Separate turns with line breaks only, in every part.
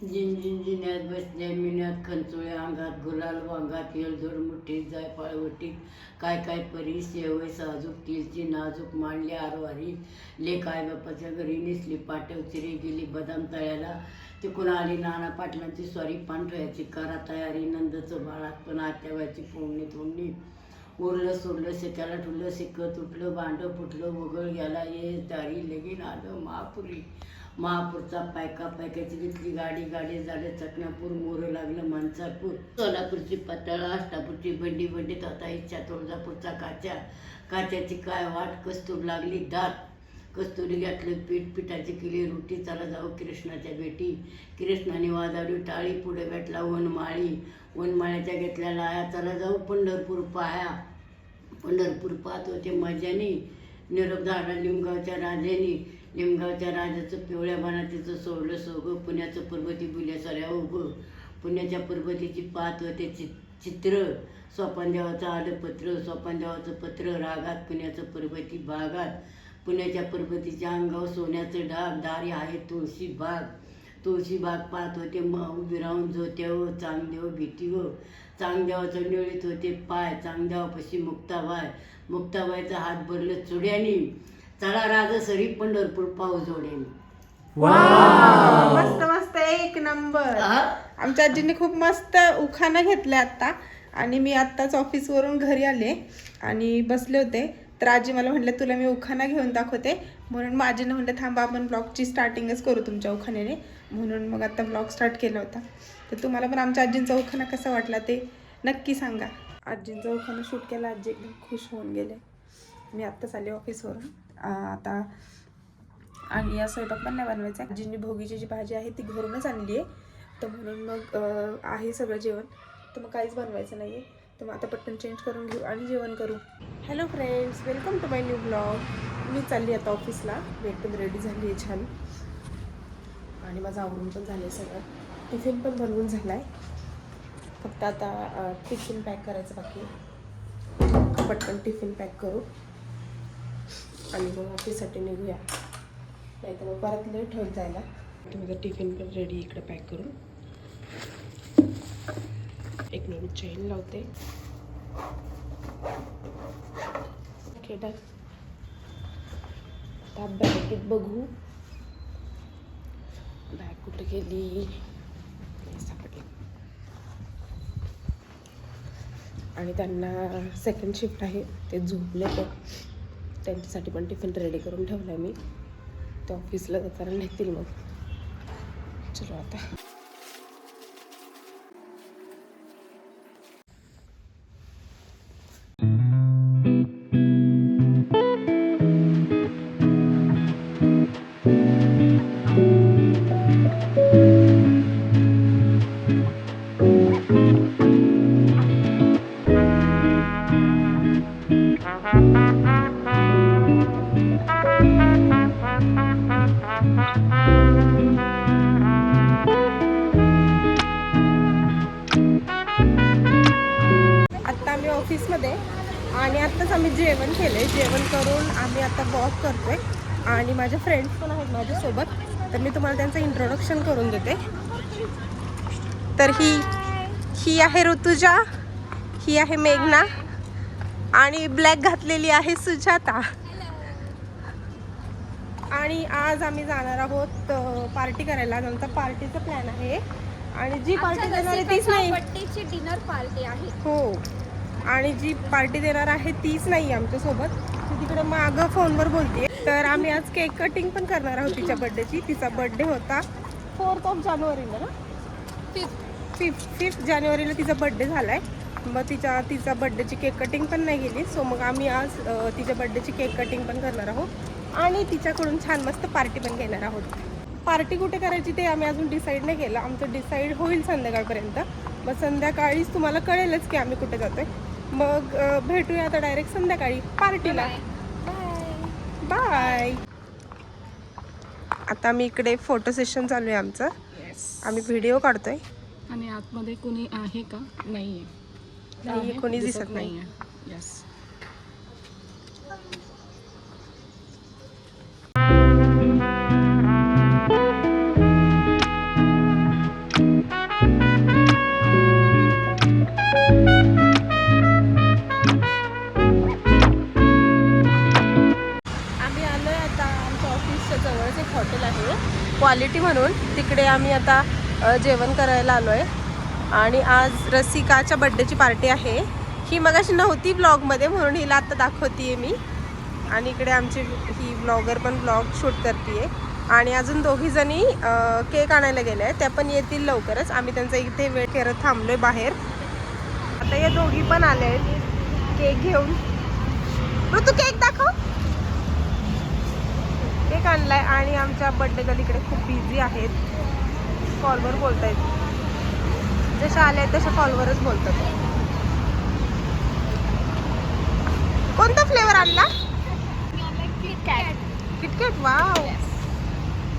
जिन्यात बसल्या मिन्यात खंचोळ्या अंगात गुलाल वांगात येलदोड मुठीत जायफळ वटीत काय काय परी शेवय साजूक तिलची नाजूक मांडली आरवारी लेक आई बापाच्या घरी नेसली पाटव चिरी गेली बदाम तळ्याला तिकून आली नाना पाटलांची स्वारी पांठव्याची करा तयारी नंदचं बाळात पण आत्याव्याची फोडणी उरलं सोडलं शेताला ठुलं शिकत तुटलं भांडं फुटलं वगळ गेला ये दारी लगीन आलं महापूरचा पायकाची घेतली गाडी झालं चकनापूर मोरं लागलं माणसापूर सोलापूरची पातळ अष्टापूरची बंडी तथा इच्छा तुळजापूरचा काच्याची काय वाट कस्तूर लागली दात कस्तुरी घातलं पिठाची केली रोटी चला जाऊ कृष्णाच्या भेटी कृष्णाने वाजवली टाळी पुढे भेटला वनमाळ्याच्या घेतल्या लाया चला जाऊ पंढरपूर पाहत होते मजानी निरोप झाला लिमगावच्या राजाचं पिवळ्या बनातीचं सोडलं सोगं पुण्याचं पर्वती बुल्या सऱ्या उभं पुण्याच्या पर्वतीची पाहत होते चित्र सोपानदेवाचं आलं पत्र रागात पुण्याचं पर्वती बागात पुण्याच्या पर्वतीच्या अंगावर सोन्याचं डाग दारी आहे तुळशी बाग पाहत होते उभी राहून जोत्यावर चांगदेव भीतीवर चांगदेवाचं निळीत होते पाय चांगदेवापाशी मुक्ताबाईचा हात भरलं चुड्यानी चला राजसरी पंढरपूर पाऊस जोड्यानी.
मस्त मस्त एक नंबर. आमच्या आजीने खूप मस्त उखाणा घेतला आता आणि मी आत्ताच ऑफिसवरून घरी आले आणि बसले होते तर आजी मला म्हटलं तुला मी उखाणा घेऊन दाखवते म्हणून मग आजीने म्हटलं थांबा आपण ब्लॉगची स्टार्टिंगच करू तुमच्या उखाण्याने म्हणून मग आता ब्लॉग स्टार्ट केला होता. तर तुम्हाला पण आमच्या आजींचा उखाणा कसा वाटला ते नक्की सांगा. आजींचा उखाणा शूट केला. आजी एकदम खुश होऊन गेले. मी आत्ताच आले ऑफिसवरून आता आणि या स्वयंपाक पण नाही बनवायचा. आजींनी भोगीची जी भाजी आहे ती घरूनच आणली आहे तर म्हणून मग आहे सगळं जेवण तर मग काहीच बनवायचं नाही आहे तर मग आता पटकन चेंज करून घेऊ आणि जेवण करू. Hello friends, welcome to my new blog. मी चालली आता ऑफिसला. बेड पण रेडी झाली आहे छान आणि माझं आवरून पण झालं आहे सगळं. टिफिन पण बनवून झाला आहे. फक्त आता टिफिन पॅक करायचं बाकी आहे. पटकन टिफिन पॅक करू आणि मग ऑफिससाठी निघूया नाही तर मग परत लेट होत जायला. माझं टिफिन पण रेडी इकडे पॅक करून. एक मिनिट चेन लावते. Okay done. आता बॅगेत बघू बॅग कुठे गेली. सापडली. आणि त्यांना सेकंड शिफ्ट आहे ते झोपले तर त्यांच्यासाठी पण टिफिन रेडी करून ठेवला आहे मी. ते ऑफिसला जाताना नेतील मग. चलो आता ऑफिसमध्ये आणि आत्ताच आम्ही जेवण केलं. जेवण करून आम्ही आता वॉक करतोय आणि माझे फ्रेंड्स पण आहेत माझ्यासोबत तर मी तुम्हाला त्यांचं इंट्रोडक्शन करून देते. तर ही आहे ऋतुजा, ही आहे मेघना आणि ब्लॅक घातलेली आहे सुजाता. आणि आज आम्ही जाणार आहोत पार्टी करायला. आमचा पार्टीचा प्लॅन आहे आणि जी पार्टी देणार आहे तीच नाही,
बर्थडेची डिनर पार्टी आहे.
हो आणि जी पार्टी देणार आहे तीच नाही आमच्यासोबत. ती तिकडे मागं फोनवर बोलते. तर आम्ही आज केक कटिंग पण करणार आहोत तिच्या बर्थडेची. तिचा बर्थडे होता 4 जानेवारीला ना, 5 जानेवारीला तिचा बर्थडे झाला आहे. मग तिचा बर्थडेची केक कटिंग पण नाही गेली. सो मग आम्ही आज तिच्या बर्थडेची केक कटिंग पण करणार आहोत आणि तिच्याकडून छान मस्त पार्टी पण घेणार आहोत. पार्टी कुठे करायची ते आम्ही अजून डिसाईड नाही केलं. आमचं डिसाईड होईल संध्याकाळपर्यंत. मग संध्याकाळीच तुम्हाला कळेलच की आम्ही कुठे जातोय. मग भेटूया आता डायरेक्ट संध्याकाळी पार्टीला. बाय. आता मी इकडे फोटो सेशन चालू आहे आमचं. आम्ही व्हिडिओ काढतोय
आणि आतमध्ये कोणी आहे का? नाहीये.
कोणी दिसत नाही.
यस.
इकडे आम्ही आता जेवण करायला आलो आहे आणि आज रसिकाच्या बड्डेची पार्टी आहे. ही मगाशी नव्हती ब्लॉगमध्ये म्हणून हिला आत्ता दाखवते मी. आणि इकडे आमची ही ब्लॉगर पण ब्लॉग शूट करते आणि अजून दोघी जणी केक आणायला गेल्या आहेत. त्या पण येतील लवकरच. आम्ही त्यांचा इथे वेट करत थांबलोय बाहेर. आता या दोघी पण आल्या आहेत केक घेऊन. तू केक दाखव. केक आणलाय आणि आमच्या बर्थडे गर्ल इकडे खूप बिझी आहेत. कॉलवर बोलतायत. जशा आल्या आहेत तशा कॉलवरच बोलतात. कोणता फ्लेवर आणला? किटकॅट. वाव.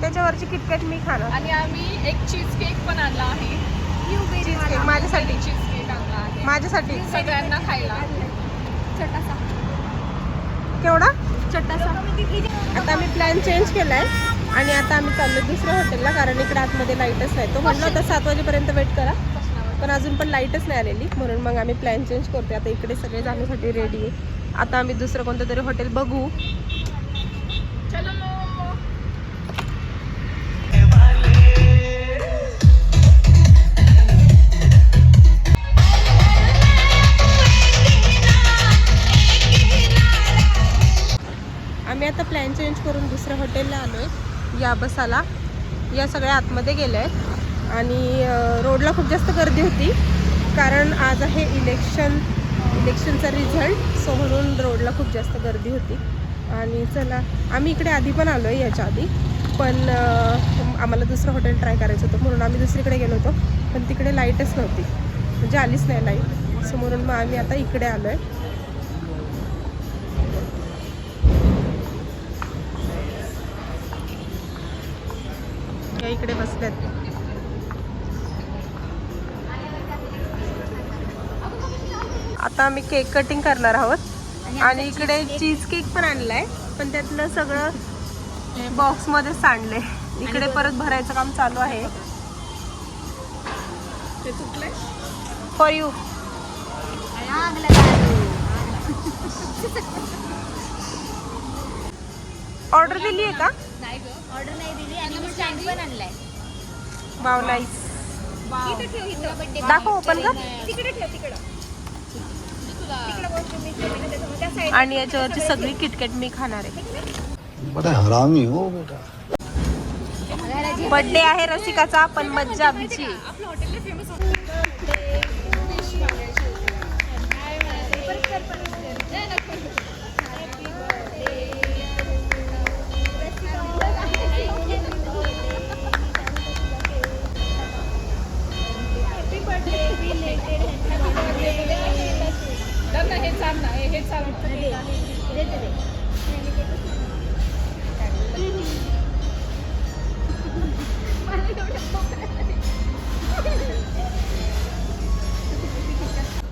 त्याच्यावरची किटकॅट मी खाणार.
आणि आम्ही एक चीज केक पण आणला आहे.
चीज केक माझ्यासाठी.
चीज केक आणला आहे
माझ्यासाठी
सगळ्यांना खायला. छोटासा.
केवढा?
छोटासा.
आता आम्ही प्लॅन चेंज केलाय आणि आता आम्ही चाललो दुसऱ्या हॉटेलला, कारण इकडे आतमध्ये लाईटच नाही. तो म्हणला होता 7 वाजेपर्यंत वेट करा, पण अजून पण लाईटच नाही आलेली. म्हणून मग आम्ही प्लॅन चेंज करतोय. आता इकडे सगळे जाण्यासाठी रेडी आहे. आता आम्ही दुसरं कोणतं तरी हॉटेल बघू.
चलो.
आम्ही आता प्लॅन चेंज करून दुसऱ्या हॉटेलला आलो आहे. या बसाला या सगळ्या आतमध्ये गेल्या आहेत आणि रोडला खूप जास्त गर्दी होती, कारण आज आहे इलेक्शनचा रिझल्ट. सो म्हणून रोडला खूप जास्त गर्दी होती. आणि चला, आम्ही इकडे आधी पण आलो आहे याच्या आधी, पण आम्हाला दुसरं हॉटेल ट्राय करायचं होतं म्हणून आम्ही दुसरीकडे गेलो होतो. पण तिकडे लाईटच नव्हती, म्हणजे आलीच नाही लाईट. सो म्हणून मग आम्ही आता इकडे आलो आहे. इकडे बसल्यात. आता आम्ही केक कटिंग करणार आहोत आणि इकडे चीज केक पण आणलाय, पण त्यातलं सगळं बॉक्स मध्ये सांडलंय. इकडे परत भरायचं काम चालू आहे. For you. ऑर्डर दिली आहे का?
ऑर्डर नाही दिली आणि मी स्टँड पण आणलाय.
Wow, nice. दाखव, ओपन कर. आणि याच्यावरची सगळी किटकॅट मी खाणार आहे.
बड़ा हरामी हो बेटा.
बर्थडे आहे रसिकाचा, पण मज्जा आमची.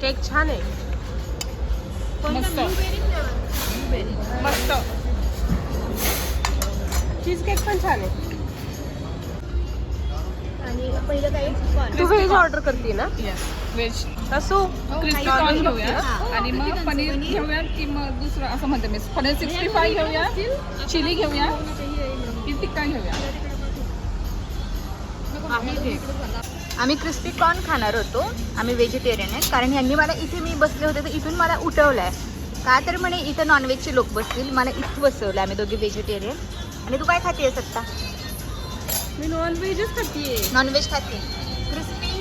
केक छान आहे.
मस्त. मस्त.
चीज केक पण छान आहे.
आणि पहिलं काही
तू व्हेज ऑर्डर करते ना?
व्हेज
असो.
क्रिस्पी कॉर्न घेऊया आणि मग पनीर घेऊया की मग दुसरं असं म्हणते मी. पनीर 65 घेऊया, चिली घेऊया की टिक्का घेऊया.
आम्ही क्रिस्पी कॉर्न खाणार होतो. आम्ही व्हेजिटेरियन आहे, कारण यांनी मला इथे मी बसले होते तर इथून मला उठवलं आहे. का तर म्हणे इथं नॉनव्हेजचे लोक बसतील, मला इथं बसवलं. आम्ही दोघी व्हेजिटेरियन. आणि तू काय खातेस आत्ता?
मी नॉनव्हेजच खाते.
नॉनव्हेज खाते. Crispy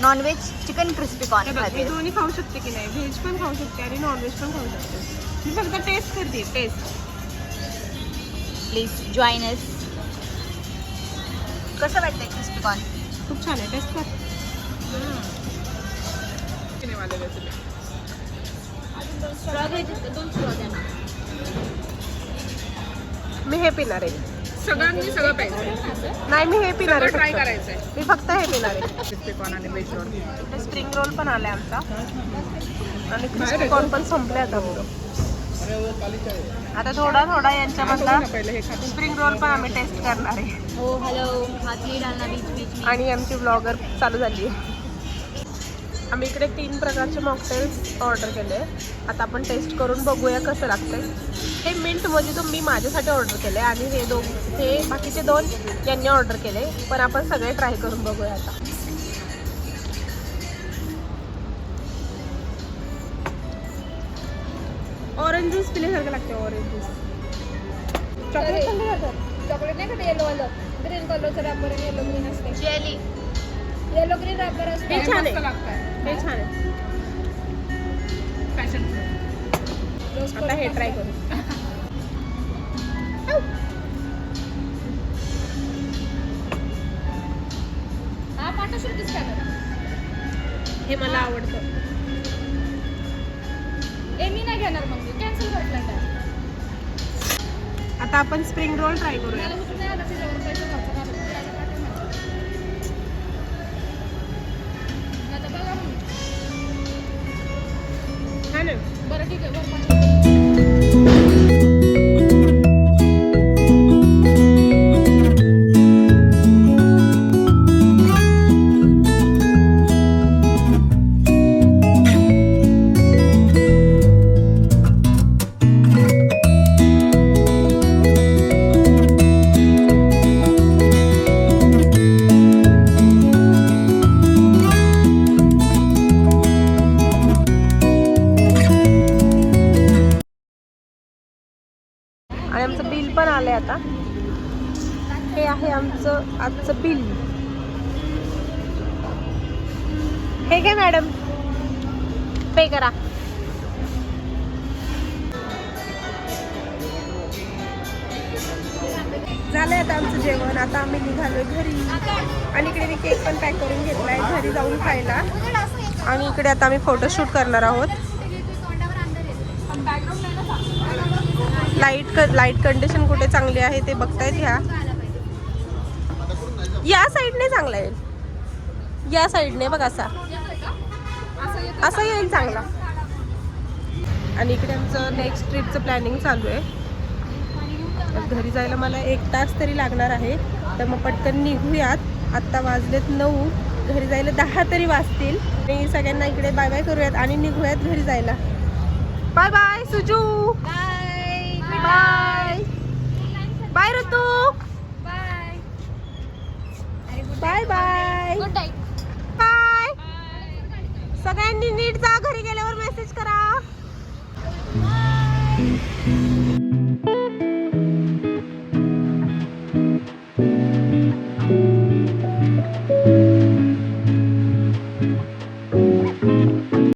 nonveg chicken crispy corn
मी
खाते.
दोन्ही खाऊ शकते की नाही? व्हेज पण खाऊ शकते आणि नॉनव्हेज पण खाऊ शकते. मी फक्त टेस्ट करते. टेस्ट.
प्लीज जॉईन अस. कसं वाटतंय क्रिस्पी कॉर्न?
खूप छान आहे. टेस्ट कर. मी हे पिणार आहे.
सगळ्यांनी सगळं पाहिजे.
नाही, मी हे पिणार आहे.
ट्राय
फक्त.
करायचंय.
मी फक्त हे पिणार आहे.
क्रिस्पी कॉर्न आणि व्हेज रोल.
इथे स्प्रिंग रोल पण आलाय आमचा आणि क्रिस्पी कॉर्न पण संपले आता. आता थोडा थोडा यांच्यामधला
पहिले हे खातो.
स्प्रिंग रोल पण आम्ही टेस्ट करणार आहे.
हो हॅलो. हात नीट आणला बीच बीच.
आणि आमची ब्लॉगर चालू झाली आहे. आम्ही इकडे 3 प्रकारचे मॉकटेल्स ऑर्डर केले. आता आपण टेस्ट करून बघूया कसं लागतंय. हे मिंट मोजितो मी माझ्यासाठी ऑर्डर केले आणि हे बाकीचे 2 यांनी ऑर्डर केले. पण आपण सगळे ट्राय करून बघूया आता. ऑरेंज ज्यूस पिल्यासारखं लागते. ऑरेंज ज्यूस चॉकलेट पण
चॉकलेट नाही का येलो वालं ग्रीन कलरचं रॅपर आणि येलो ग्रीन असते जेली येलो ग्रीन रॅपर असते.
हे छान
मस्त
आहे.
लागतंय
हे छान आहे.
फॅशन
आता हे ट्राय करू.
हा पाठवशील किस काय
हे मला आवडतं.
मी नाही घेणार मग मी कॅन्सल करतलं काय
आता आपण स्प्रिंग रोल ट्राय करूया.
मला कुठं नाही आलं त्याच्यावर पैसे खर्च करायला. आता बघा मग.
छान आहे.
बरं ठीक आहे बरं पाठव.
आणि आमचं बिल पण आलंय आता. हे आहे आमचं आजचं बिल. हे घे मॅडम, पे करा. झालंय आता आमचं जेवण. आता आम्ही निघालोय घरी आणि इकडे मी केक पण पॅक करून घेतलाय घरी जाऊन खायला. आणि इकडे आता आम्ही फोटोशूट करणार आहोत. लाईट कंडिशन कुठे चांगली आहे ते बघतायत. या साईडने चांगला येईल. या साईडने बघ असा येईल चांगला. आणि इकडे आमचं नेक्स्ट ट्रिपचं प्लॅनिंग चालू आहे. घरी जायला मला 1 तास तरी लागणार आहे. तर मग पटकन निघूयात. आत्ता वाजलेत 9, घरी जायला 10 तरी वाजतील. आणि सगळ्यांना इकडे बाय बाय करूयात आणि निघूयात घरी जायला. Bye bye Suju. Bye bye Ritu. Bye bye
good night.
Bye. सगळ्यांनी नीट जा. घरी गेल्यावर मेसेज करा.